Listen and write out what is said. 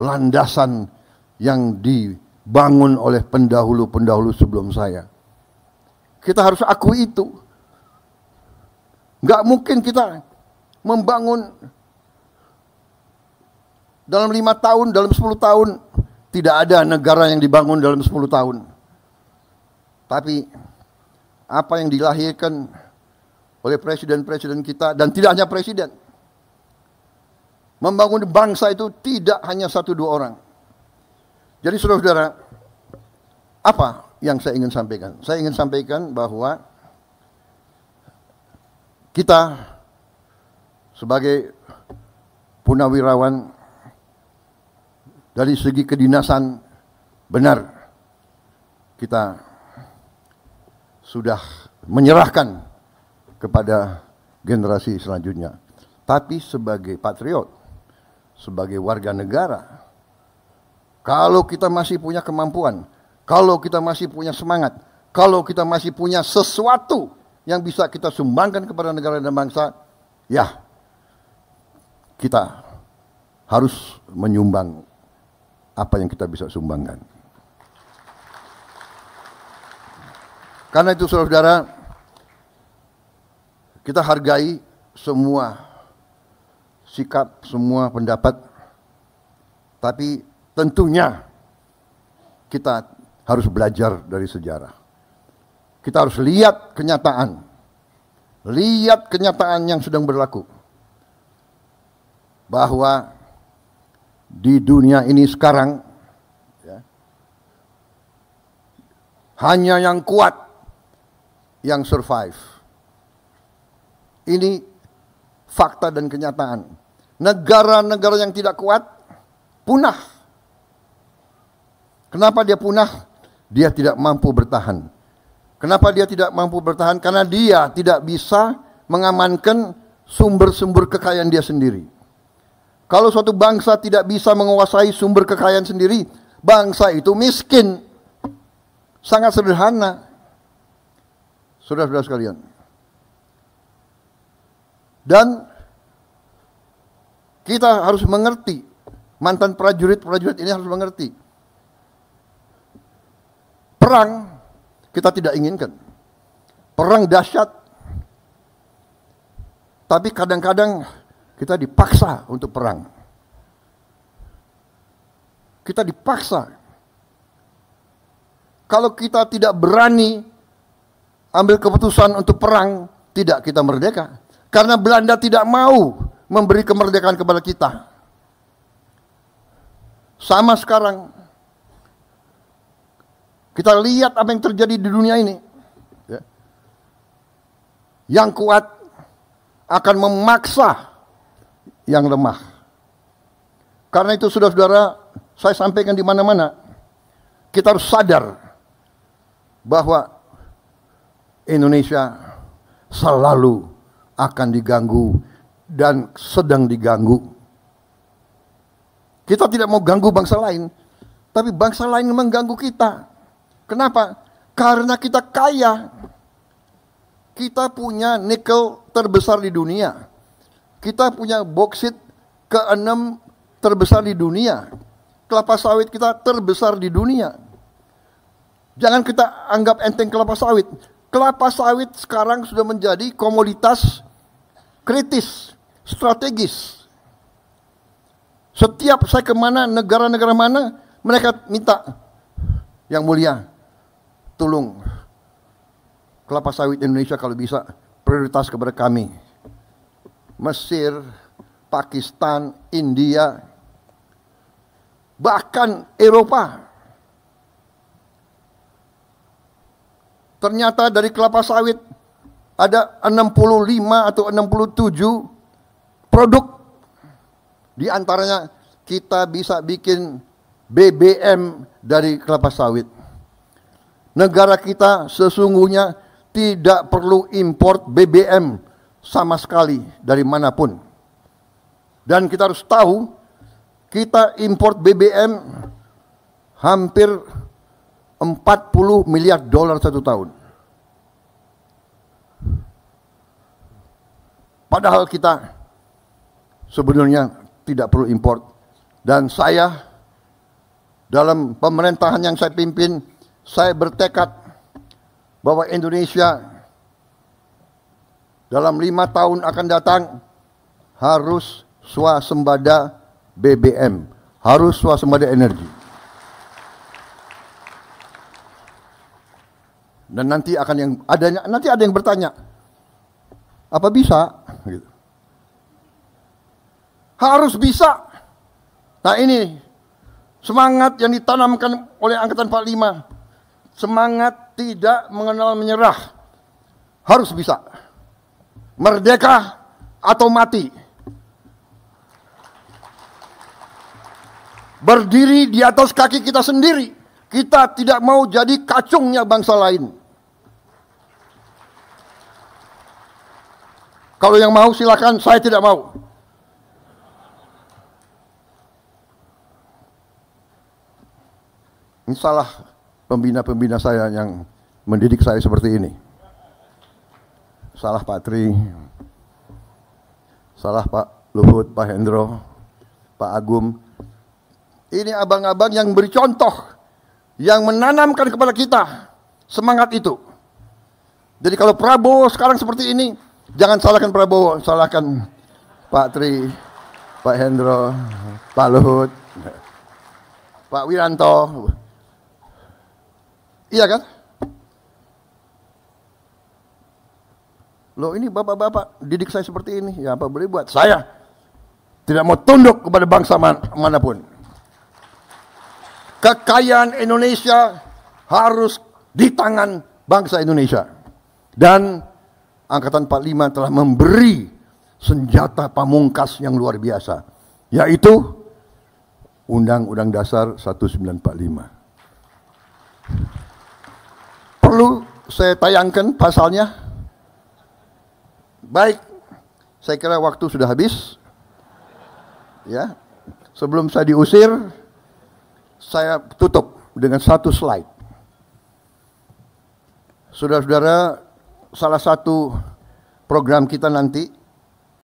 landasan yang dibangun oleh pendahulu-pendahulu sebelum saya. Kita harus akui itu. Nggak mungkin kita membangun dalam 5 tahun, dalam 10 tahun. Tidak ada negara yang dibangun dalam 10 tahun. Tapi apa yang dilahirkan oleh presiden-presiden kita, dan tidak hanya presiden, membangun bangsa itu tidak hanya 1-2 orang. Jadi saudara-saudara, apa yang saya ingin sampaikan? Saya ingin sampaikan bahwa kita sebagai punawirawan dari segi kedinasan, benar kita sudah menyerahkan kepada generasi selanjutnya. Tapi sebagai patriot, sebagai warga negara, kalau kita masih punya kemampuan, kalau kita masih punya semangat, kalau kita masih punya sesuatu yang bisa kita sumbangkan kepada negara dan bangsa, ya kita harus menyumbang apa yang kita bisa sumbangkan. Karena itu saudara-saudara, kita hargai semua sikap, semua pendapat, tapi tentunya kita harus belajar dari sejarah. Kita harus lihat kenyataan yang sedang berlaku. Bahwa di dunia ini sekarang, ya, hanya yang kuat yang survive. Ini fakta dan kenyataan. Negara-negara yang tidak kuat punah. Kenapa dia punah? Dia tidak mampu bertahan. Kenapa dia tidak mampu bertahan? Karena dia tidak bisa mengamankan sumber-sumber kekayaan dia sendiri. Kalau suatu bangsa tidak bisa menguasai sumber kekayaan sendiri, bangsa itu miskin. Sangat sederhana. Saudara-saudara sekalian. Dan kita harus mengerti, mantan prajurit ini harus mengerti. Perang kita tidak inginkan. Perang dahsyat. Tapi kadang-kadang kita dipaksa untuk perang. Kita dipaksa. Kalau kita tidak berani ambil keputusan untuk perang, tidak kita merdeka. Karena Belanda tidak mau memberi kemerdekaan kepada kita. Sama sekarang. Kita lihat apa yang terjadi di dunia ini. Yang kuat akan memaksa yang lemah. Karena itu saudara-saudara, saya sampaikan di mana-mana, kita harus sadar bahwa Indonesia selalu akan diganggu dan sedang diganggu. Kita tidak mau ganggu bangsa lain, tapi bangsa lain mengganggu kita. Kenapa? Karena kita kaya. Kita punya nikel terbesar di dunia. Kita punya boksit ke-6 terbesar di dunia. Kelapa sawit kita terbesar di dunia. Jangan kita anggap enteng kelapa sawit. Kelapa sawit sekarang sudah menjadi komoditas kritis, strategis. Setiap saya kemana, negara-negara mana, mereka minta, yang mulia, tolong kelapa sawit Indonesia kalau bisa prioritas kepada kami. Mesir, Pakistan, India, bahkan Eropa. Ternyata dari kelapa sawit ada 65 atau 67 produk. Di antaranya kita bisa bikin BBM dari kelapa sawit. Negara kita sesungguhnya tidak perlu import BBM sama sekali dari manapun. Dan kita harus tahu, kita import BBM hampir 40 miliar dolar satu tahun. Padahal kita sebenarnya tidak perlu import. Dan saya dalam pemerintahan yang saya pimpin, saya bertekad bahwa Indonesia dalam 5 tahun akan datang harus swasembada BBM, harus swasembada energi. Dan nanti ada yang bertanya, apa bisa? Gitu. Harus bisa. Nah ini semangat yang ditanamkan oleh Angkatan 45, semangat tidak mengenal menyerah, harus bisa. Merdeka atau mati. Berdiri di atas kaki kita sendiri. Kita tidak mau jadi kacungnya bangsa lain. Kalau yang mau silakan, saya tidak mau. Ini salah pembina-pembina saya yang mendidik saya seperti ini. Salah Pak Tri, salah Pak Luhut, Pak Hendro, Pak Agum. Ini abang-abang yang beri contoh, yang menanamkan kepada kita semangat itu. Jadi kalau Prabowo sekarang seperti ini, jangan salahkan Prabowo, salahkan Pak Tri, Pak Hendro, Pak Luhut, Pak Wiranto. Iya kan? Loh ini bapak-bapak didik saya seperti ini, ya apa boleh buat. Saya tidak mau tunduk kepada bangsa manapun. Kekayaan Indonesia harus di tangan bangsa Indonesia. Dan Angkatan 45 telah memberi senjata pamungkas yang luar biasa, yaitu Undang-Undang Dasar 1945. Perlu saya tayangkan pasalnya? Baik, saya kira waktu sudah habis. Ya, sebelum saya diusir, saya tutup dengan satu slide. Saudara-saudara, salah satu program kita nanti